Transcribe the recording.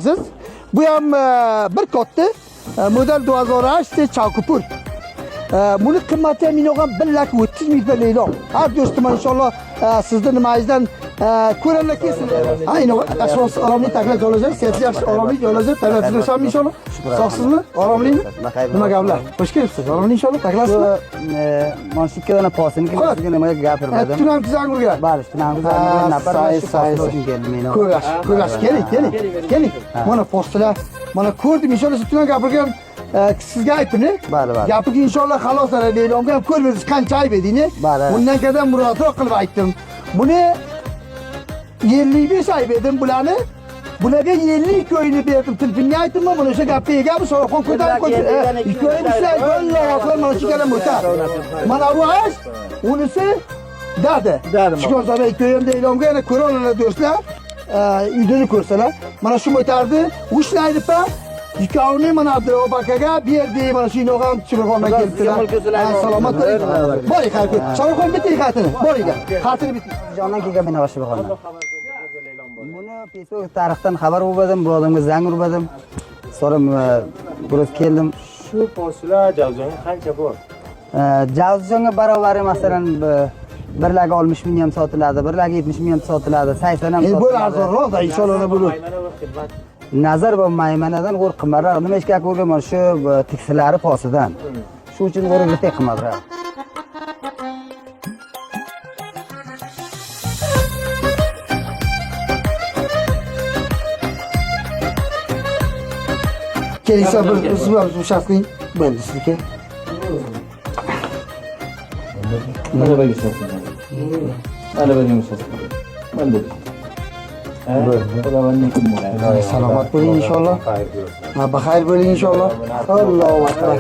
Siz bu ham bir katta model 2008 Çavkupur. Buni qimmati ham inoq 1,30 ming lira. Har do'stim inshaalloh sizni nimangizdan ko'rallar kelsin. Ha inoq asos oromli taklif olacak. Siz yaxshi oromli olacak. Takliflashamiz inshaalloh. Sog'sizmi? Oromlimi? Nima gaplar? Xush kelibsiz. Oromli inshaalloh taklasizmi? Mana shu ikkala posini sizga nimaga gapirmadim. Tunam Tizangurga. Bari, tunam Tizangurga nafar Ko'rgash, keling. Mana postlar, mana ko'rdim inshaalloh siz tunam gapirgan sizga aytdim. Bari. Gapiga inshaalloh xalos deyilgan ham ko'rmadingiz qancha ayb edingni. Bundan keyin murodroq qilib aytdim. Buni 55 ayb edim bularni. Bularga 50 ko'yni berdim. Tilpinga aytdim, mana o'sha gapga egami so'roqon ko'tarib qo'ydi. Ko'yinsa gollar mana shu kalam o'tar. Mana bu ash, unisi dadi. Chiqozada ko'yim deyilgan yana ko'rollar do'stlar. Uyini ko'rsalar. Mana shu o'tardi. Ushlaydi pa. Ikkovni mana Abdurobakaga berdi. Mana shu inoqam Chimxonga kelibdilar. Salomat bo'ling. Boring xayr. Chimxon biting xatini. Boring. Xatini biting. Jondan kelgan meni boshqa bo'lgan. Buni Facebook tarixdan xabar olmadim, bu odamga zang urmadim. So'ram biroz keldim. Shu postlar javzonga qancha bor? Javzonga barobar masalan 1,60 ming ham sotiladi, 1,70 ming ham sotiladi, 80 ham sotiladi. Bu arzonroq, inshaalloh bo'lur. Nazar va maymanadan qo'r qimmatroq. Nima ishga ko'rgan mana shu tiksilari posidan. Shu uchun qo'rga tek qimmatroq. Kelingsa bir shaxsning bo'ldi sizga. Mana bir ishlasizlar. Mana bir ishlasizlar. Mana bir. Salomat bo'ling inshaalloh. Baxayr bo'ling inshaalloh. Allohu akbar.